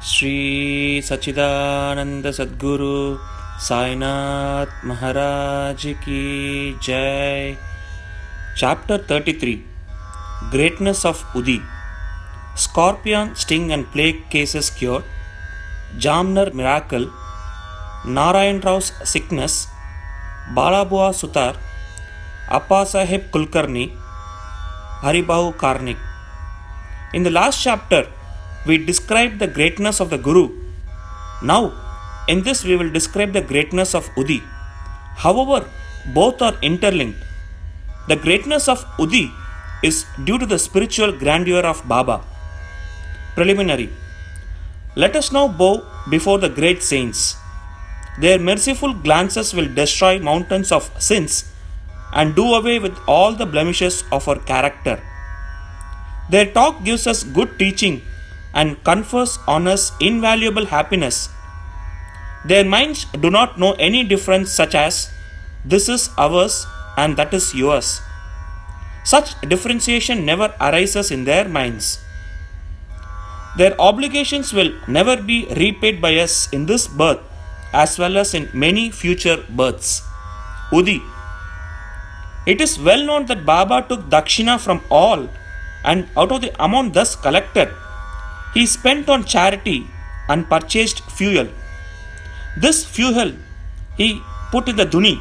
Shri Sachidananda Sadguru Sai Maharaj Ki Jai. Chapter 33. Greatness of Udi. Scorpion sting and plague cases cured. Jamner miracle. Narayan Rao's sickness. Balabua Sutar. Appa Sahib Kulkarni. Sahib Kulkarni. In the last chapter, we described the greatness of the Guru. Now, in this we will describe the greatness of Udi. However, both are interlinked. The greatness of Udi is due to the spiritual grandeur of Baba. Preliminary. Let us now bow before the great saints. Their merciful glances will destroy mountains of sins and do away with all the blemishes of our character. Their talk gives us good teaching and confers on us invaluable happiness. Their minds do not know any difference such as this is ours and that is yours. Such differentiation never arises in their minds. Their obligations will never be repaid by us in this birth as well as in many future births. Udi. It is well known that Baba took dakshina from all, and out of the amount thus collected, he spent on charity and purchased fuel. This fuel he put in the dhuni,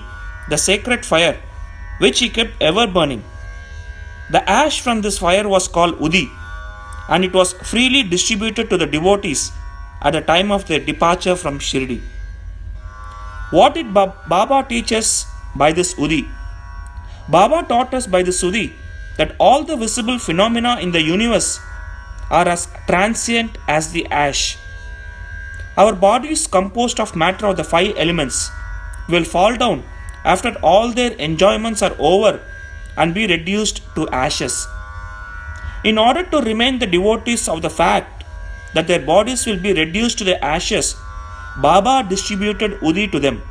the sacred fire, which he kept ever burning. The ash from this fire was called Udi, and it was freely distributed to the devotees at the time of their departure from Shirdi. What did Baba teach us by this Udi? Baba taught us by this Udi that all the visible phenomena in the universe are as transient as the ash. Our bodies, composed of matter of the 5 elements, will fall down after all their enjoyments are over and be reduced to ashes. In order to remain the devotees of the fact that their bodies will be reduced to the ashes, Baba distributed Udi to them.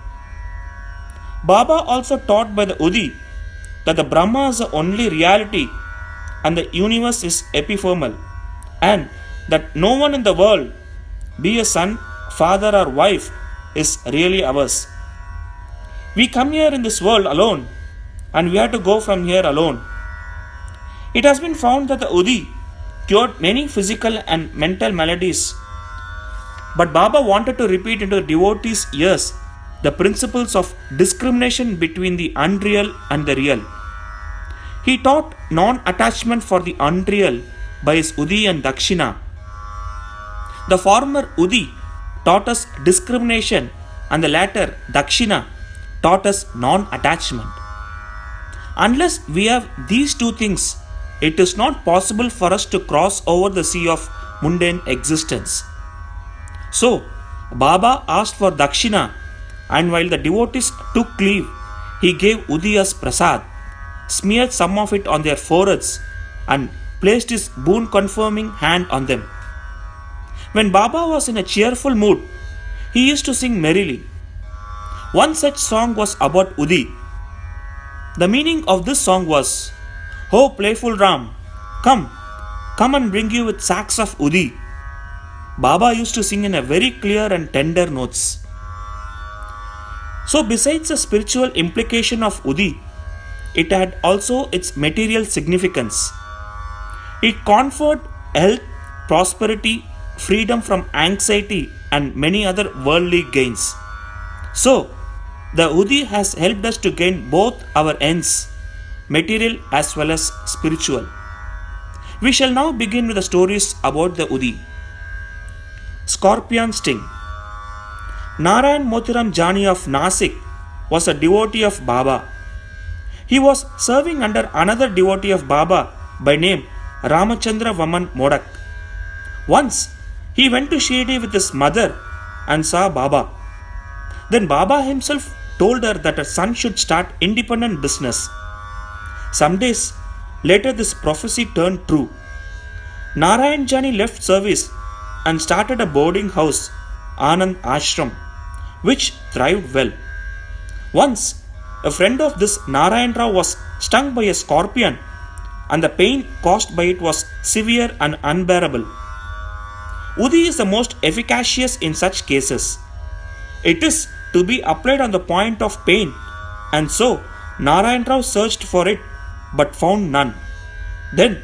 Baba also taught by the Udi that the Brahma is the only reality and the universe is epiphermal, and that no one in the world, be a son, father or wife, is really ours. We come here in this world alone and we have to go from here alone. It has been found that the Udi cured many physical and mental maladies, but Baba wanted to repeat into the devotees' ears the principles of discrimination between the unreal and the real. He taught non-attachment for the unreal by his Udi and dakshina. The former Udi taught us discrimination and the latter dakshina taught us non-attachment. Unless we have these two things, it is not possible for us to cross over the sea of mundane existence. So, Baba asked for dakshina, and while the devotees took leave, he gave Udi as prasad, smeared some of it on their foreheads, and placed his boon confirming hand on them. When Baba was in a cheerful mood, he used to sing merrily. One such song was about Udi. The meaning of this song was, "Oh playful Ram, come and bring you with sacks of Udi." Baba used to sing in a very clear and tender notes. So besides the spiritual implication of Udi, it had also its material significance. It conferred health, prosperity, freedom from anxiety and many other worldly gains. So, the Udi has helped us to gain both our ends, material as well as spiritual. We shall now begin with the stories about the Udi. Scorpion sting. Narayan Motiram Jani of Nasik was a devotee of Baba. He was serving under another devotee of Baba by name Ramachandra Vaman Modak. Once, he went to Shirdi with his mother and saw Baba. Then Baba himself told her that her son should start independent business. Some days later, this prophecy turned true. Narayan Jani left service and started a boarding house, Anand Ashram, which thrived well. Once, a friend of this Narayan Rao was stung by a scorpion, and the pain caused by it was severe and unbearable. Udi is the most efficacious in such cases. It is to be applied on the point of pain, and so Narendra searched for it but found none. Then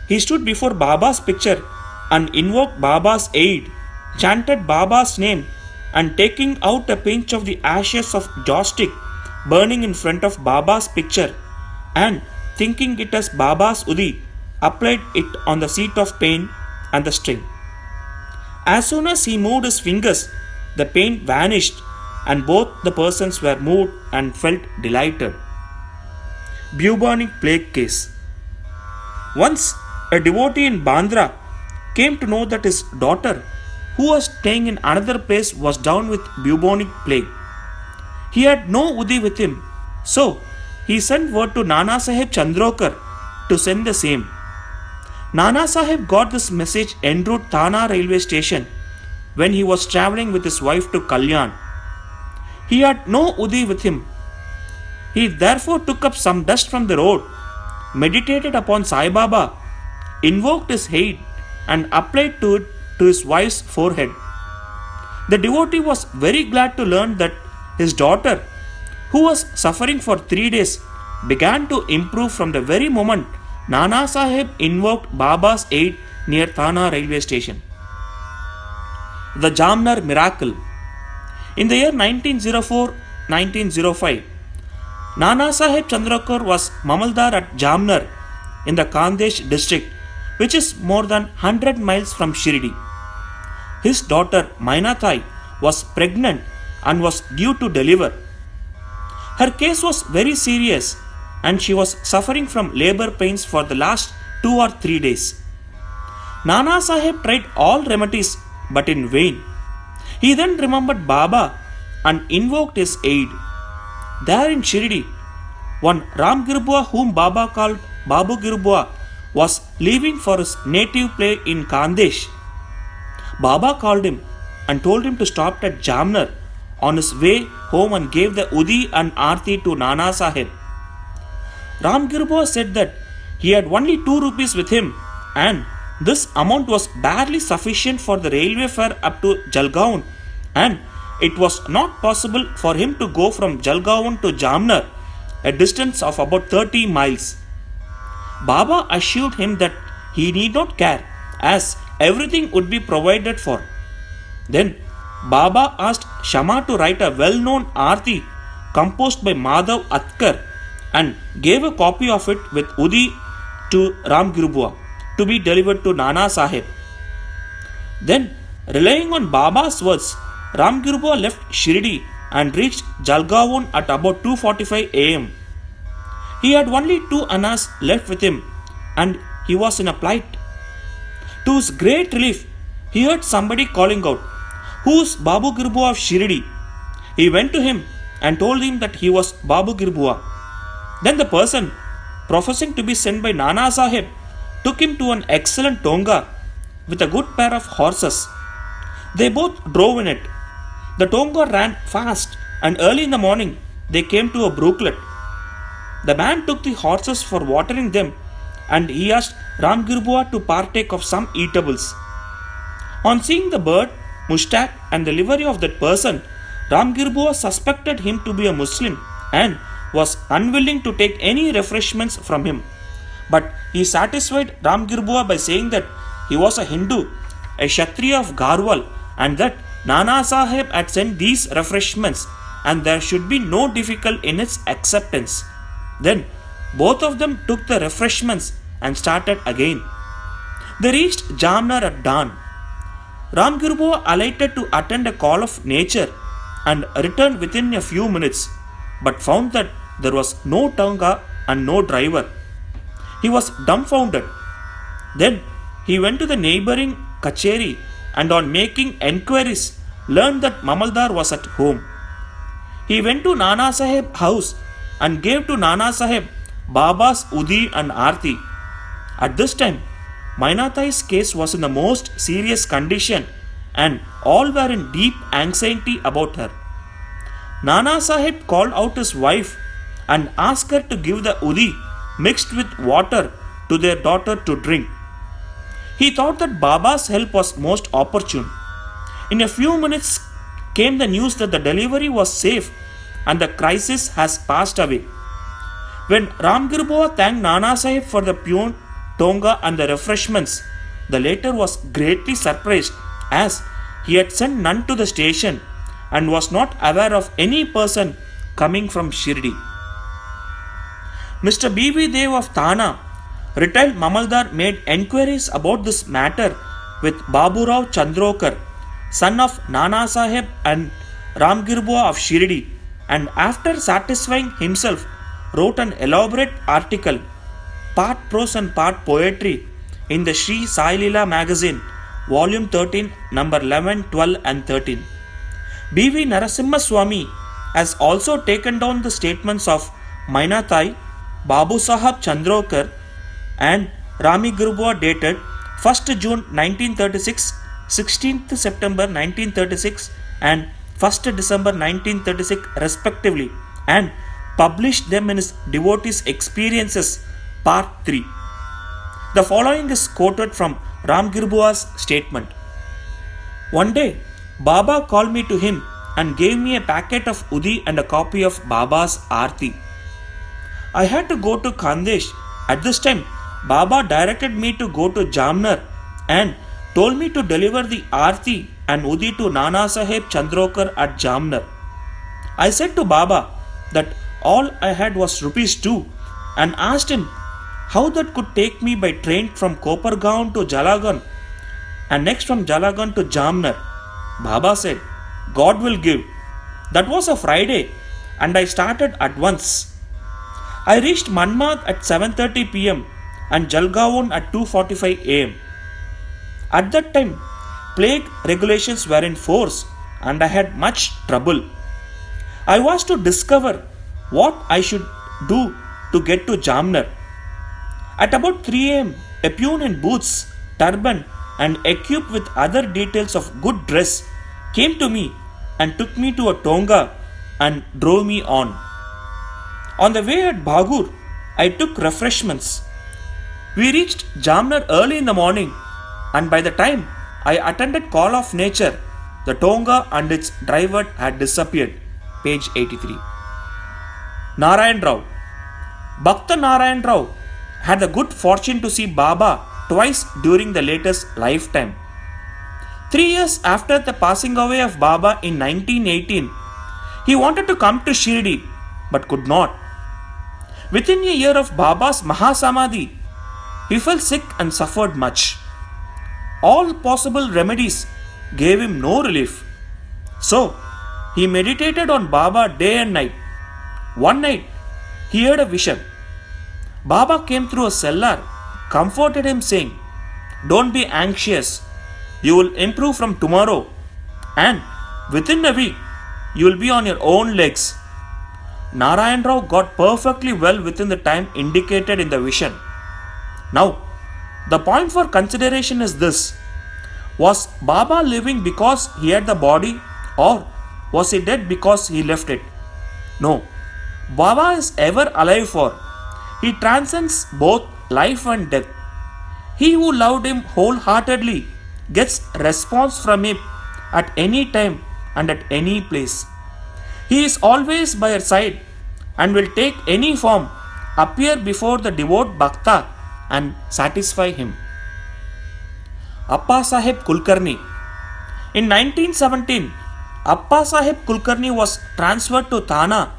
he stood before Baba's picture and invoked Baba's aid, chanted Baba's name, and taking out a pinch of the ashes of joss-stick burning in front of Baba's picture and thinking it as Baba's Udi, applied it on the seat of pain and the sting. As soon as he moved his fingers, the pain vanished and both the persons were moved and felt delighted. Bubonic plague case. Once a devotee in Bandra came to know that his daughter, who was staying in another place, was down with bubonic plague. He had no Udi with him, so he sent word to Nana Sahib Chandrokar to send the same. Nana Sahib got this message en route Thana railway station when he was travelling with his wife to Kalyan. He had no Udi with him. He therefore took up some dust from the road, meditated upon Sai Baba, invoked his aid, and applied to it to his wife's forehead. The devotee was very glad to learn that his daughter, who was suffering for 3 days, began to improve from the very moment Nana Sahib invoked Baba's aid near Thana railway station. The Jamner miracle. In the year 1904-1905, Nana Sahib Chandrakar was Mamaldar at Jamner in the Khandesh district, which is more than 100 miles from Shirdi. His daughter Mainatai was pregnant and was due to deliver. Her case was very serious and she was suffering from labor pains for the last 2 or 3 days. Nana Sahib tried all remedies but in vain. He then remembered Baba and invoked his aid. There in Shirdi, one Ram Girbua, whom Baba called Babu Girbua, was leaving for his native place in Khandesh. Baba called him and told him to stop at Jamner on his way home and gave the Udi and Aarti to Nana Sahib. Ram Girbua said that he had only 2 rupees with him and this amount was barely sufficient for the railway fare up to Jalgaon, and it was not possible for him to go from Jalgaon to Jamner, a distance of about 30 miles. Baba assured him that he need not care as everything would be provided for. Then Baba asked Shama to write a well-known Aarti composed by Madhav Atkar and gave a copy of it with Udi to Ram Girbua to be delivered to Nana Sahib. Then, relying on Baba's words, Ram Girbua left Shirdi and reached Jalgaon at about 2:45 am. He had only 2 annas left with him and he was in a plight. To his great relief, he heard somebody calling out, "Who's Babu Girbua of Shirdi?" He went to him and told him that he was Babu Girbua. Then the person, professing to be sent by Nana Sahib, took him to an excellent tonga with a good pair of horses. They both drove in it. The tonga ran fast and early in the morning they came to a brooklet. The man took the horses for watering them and he asked Ram Girbua to partake of some eatables. On seeing the bird, mustaq and the livery of that person, Ram Girbua suspected him to be a Muslim and was unwilling to take any refreshments from him. But he satisfied Ram Girbua by saying that he was a Hindu, a Kshatriya of Garwal, and that Nana Sahib had sent these refreshments and there should be no difficulty in its acceptance. Then both of them took the refreshments and started again. They reached Jamner at dawn. Ram Girbua alighted to attend a call of nature and returned within a few minutes, but found that there was no tonga and no driver. He was dumbfounded. Then he went to the neighboring Kacheri and on making enquiries learned that Mamaldar was at home. He went to Nana Sahib's house and gave to Nana Sahib Baba's Udi and Aarti. At this time, Mainatai's case was in the most serious condition and all were in deep anxiety about her. Nana Sahib called out his wife and asked her to give the Udi mixed with water to their daughter to drink. He thought that Baba's help was most opportune. In a few minutes came the news that the delivery was safe and the crisis has passed away. When Ramgirboa thanked Nana Sahib for the pune, tonga and the refreshments, the latter was greatly surprised as he had sent none to the station and was not aware of any person coming from Shirdi. Mr. B.V. Dev of Thana, retired Mamaldar, made enquiries about this matter with Baburao Chandrokar, son of Nana Sahib and Ramgirboa of Shirdi, and after satisfying himself wrote an elaborate article, part prose and part poetry, in the Sri Sai Leela magazine, volume 13, number 11, 12 and 13. B.V. Narasimha Swami has also taken down the statements of Mainathai, Babu Sahab Chandrokar and Rami Girboa dated 1st June 1936, 16th September 1936 and 1st December 1936 respectively, and published them in his Devotees' Experiences Part 3. The following is quoted from Ram Girboa's statement. One day, Baba called me to him and gave me a packet of Udi and a copy of Baba's Aarti. I had to go to Khandesh. At this time, Baba directed me to go to Jamner and told me to deliver the Aarti and Udi to Nana Sahib Chandrokar at Jamner. I said to Baba that all I had was ₹2 and asked him how that could take me by train from Kopargaon to Jalagan and next from Jalagan to Jamner. Baba said, God will give. That was a Friday and I started at once. I reached Manmad at 7:30 p.m. and Jalgaon at 2:45 a.m. At that time, plague regulations were in force and I had much trouble. I was to discover what I should do to get to Jamner. At about 3 a.m., a pune in boots, turban and equipped with other details of good dress came to me and took me to a tonga and drove me on. On the way at Bhagur, I took refreshments. We reached Jamner early in the morning and by the time I attended Call of Nature, the tonga and its driver had disappeared. Page 83. Narayan Rao. Bhakta Narayan Rao had the good fortune to see Baba twice during the latter's lifetime. 3 years after the passing away of Baba in 1918, he wanted to come to Shirdi but could not. Within a year of Baba's Mahasamadhi, he fell sick and suffered much. All possible remedies gave him no relief. So, he meditated on Baba day and night. One night, he had a vision. Baba came through a cellar, comforted him saying, Don't be anxious, you will improve from tomorrow and within a week, you will be on your own legs. Narayan Rao got perfectly well within the time indicated in the vision. Now, the point for consideration is this. Was Baba living because he had the body or was he dead because he left it? No. Baba is ever alive for. He transcends both life and death. He who loved him wholeheartedly gets response from him at any time and at any place. He is always by your side and will take any form, appear before the devout Bhakta and satisfy him. Appa Sahib Kulkarni. In 1917, Appa Sahib Kulkarni was transferred to Thana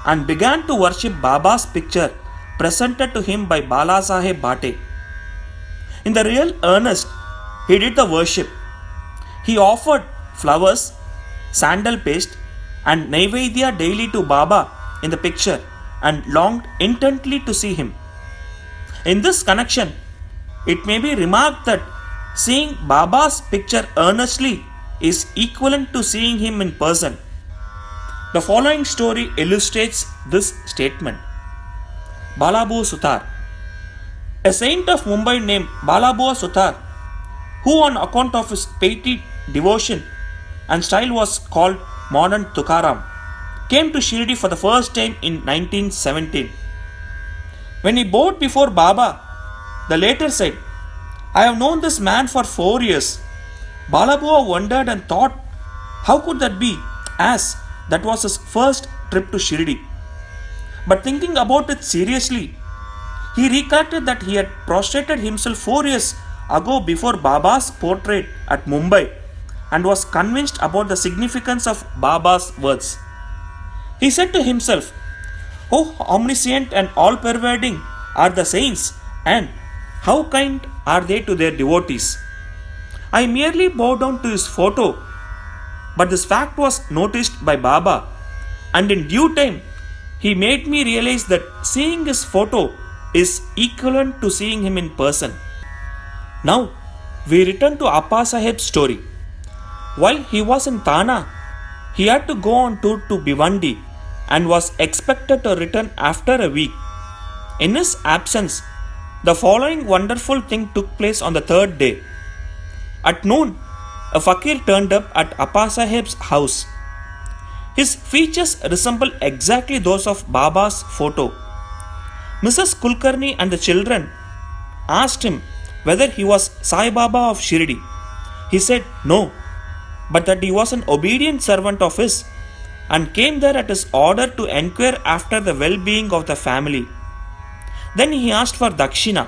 and began to worship Baba's picture presented to him by Bala Sahib Bhate. In the real earnest, he did the worship. He offered flowers, sandal paste and Naivedya daily to Baba in the picture and longed intently to see him. In this connection, it may be remarked that seeing Baba's picture earnestly is equivalent to seeing him in person. The following story illustrates this statement. Balabua Sutar. A saint of Mumbai named Balabua Sutar, who on account of his piety, devotion and style was called modern Tukaram, came to Shirdi for the first time in 1917. When he bowed before Baba, the latter said, I have known this man for 4 years. Balabua wondered and thought, how could that be, as that was his first trip to Shirdi. But thinking about it seriously, he recollected that he had prostrated himself 4 years ago before Baba's portrait at Mumbai and was convinced about the significance of Baba's words. He said to himself, "Oh, omniscient and all pervading are the saints, and how kind are they to their devotees. I merely bowed down to his photo, but this fact was noticed by Baba, and in due time he made me realize that seeing his photo is equivalent to seeing him in person." Now, we return to Appa Sahib's story. While he was in Thana, he had to go on tour to Bhiwandi and was expected to return after a week. In his absence, the following wonderful thing took place on the third day. At noon, a fakir turned up at Appa Sahib's house. His features resembled exactly those of Baba's photo. Mrs. Kulkarni and the children asked him whether he was Sai Baba of Shirdi. He said no, but that he was an obedient servant of his and came there at his order to enquire after the well-being of the family. Then he asked for dakshina.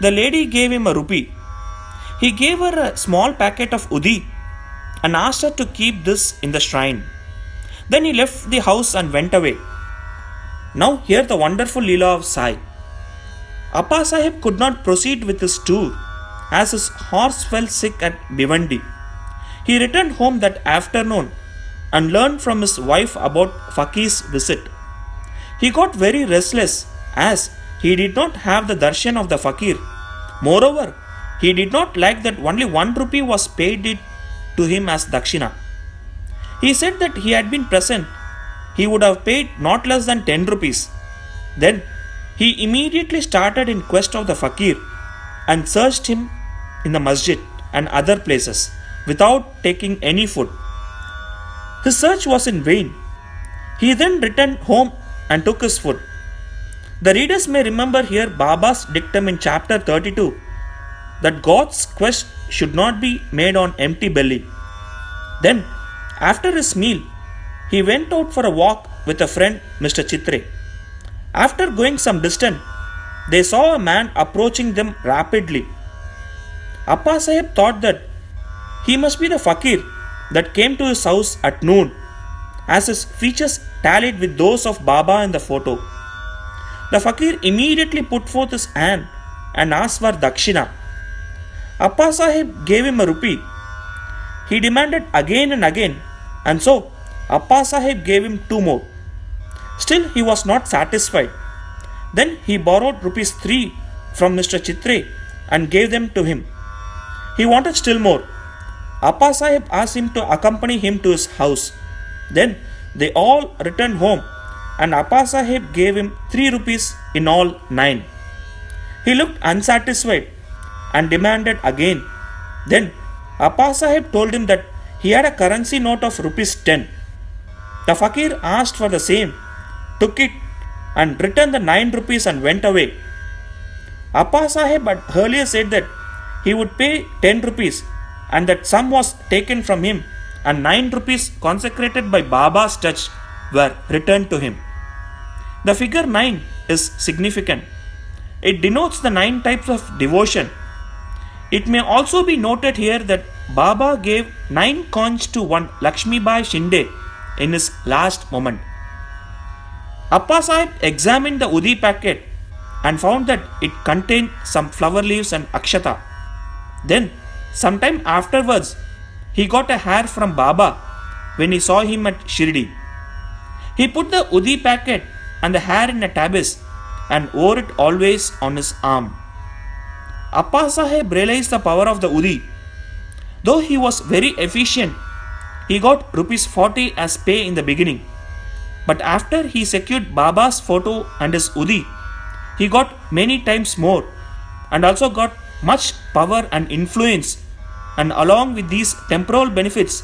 The lady gave him a rupee. He gave her a small packet of udi and asked her to keep this in the shrine. Then he left the house and went away. Now hear the wonderful Leela of Sai. Appa Sahib could not proceed with his tour as his horse fell sick at Bhiwandi. He returned home that afternoon and learned from his wife about Fakir's visit. He got very restless as he did not have the darshan of the Fakir. Moreover, he did not like that only 1 rupee was paid to him as dakshina. He said that he had been present, he would have paid not less than 10 rupees. Then he immediately started in quest of the Fakir and searched him in the masjid and other places without taking any food. His search was in vain. He then returned home and took his food. The readers may remember here Baba's dictum in chapter 32 that God's quest should not be made on empty belly. Then, after his meal, he went out for a walk with a friend, Mr. Chitre. After going some distance, they saw a man approaching them rapidly. Appa Sahib thought that he must be the fakir that came to his house at noon, as his features tallied with those of Baba in the photo. The fakir immediately put forth his hand and asked for dakshina. Appa Sahib gave him a rupee. He demanded again and again, and so Appa Sahib gave him 2 more. Still he was not satisfied. Then he borrowed rupees 3 from Mr. Chitre and gave them to him. He wanted still more. Appa Sahib asked him to accompany him to his house. Then they all returned home and Appa Sahib gave him 3 rupees, in all 9. He looked unsatisfied and demanded again. Then Appa Sahib told him that he had a currency note of rupees 10. The fakir asked for the same, took it and returned the 9 rupees and went away. Appa Sahib had earlier said that he would pay 10 rupees and that sum was taken from him and 9 rupees consecrated by Baba's touch were returned to him. The figure 9 is significant. It denotes the 9 types of devotion. It may also be noted here that Baba gave 9 coins to one Lakshmi Bai Shinde in his last moment. Appa Sahib examined the udi packet and found that it contained some flower leaves and akshata. Then, sometime afterwards, he got a hair from Baba when he saw him at Shirdi. He put the udi packet and the hair in a tabis and wore it always on his arm. Appa Sahib realized the power of the udi. Though he was very efficient, he got rupees 40 as pay in the beginning. But after he secured Baba's photo and his udi, he got many times more and also got much power and influence, and along with these temporal benefits,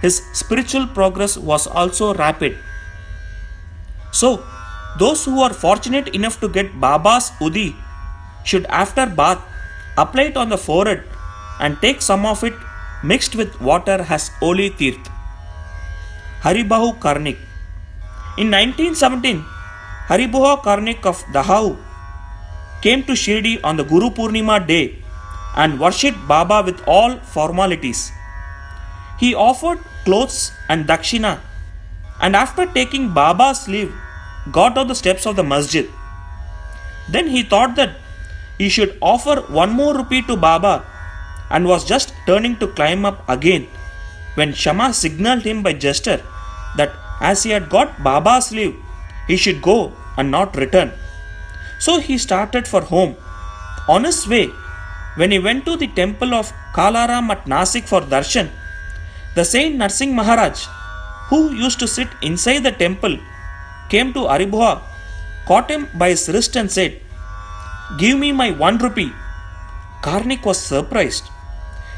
his spiritual progress was also rapid. So, those who are fortunate enough to get Baba's udi should after bath apply it on the forehead and take some of it mixed with water as holy tirth. Haribahu Karnik. In 1917, Haribahu Karnik of Dahau came to Shirdi on the Guru Purnima day and worshipped Baba with all formalities. He offered clothes and dakshina, and after taking Baba's leave, got on the steps of the masjid. Then he thought that he should offer one more rupee to Baba and was just turning to climb up again when Shama signaled him by gesture that as he had got Baba's leave, he should go and not return. So he started for home. On his way, when he went to the temple of Kalaram at Nasik for darshan, the Saint Narsingh Maharaj, who used to sit inside the temple, came to Haribahu, caught him by his wrist and said, "Give me my 1 rupee." Karnik was surprised.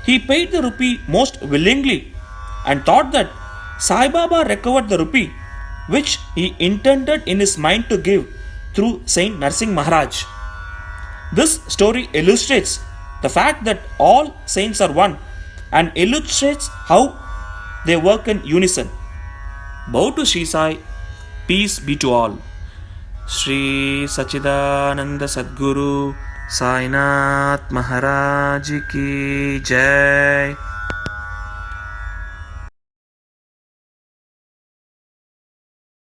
He paid the rupee most willingly and thought that Sai Baba recovered the rupee which he intended in his mind to give through Saint Narsingh Maharaj. This story illustrates the fact that all saints are one and illustrates how they work in unison. Bow to Sri Sai, peace be to all. Sri Satchidananda Sadguru Sainath Maharaj Ki Jai.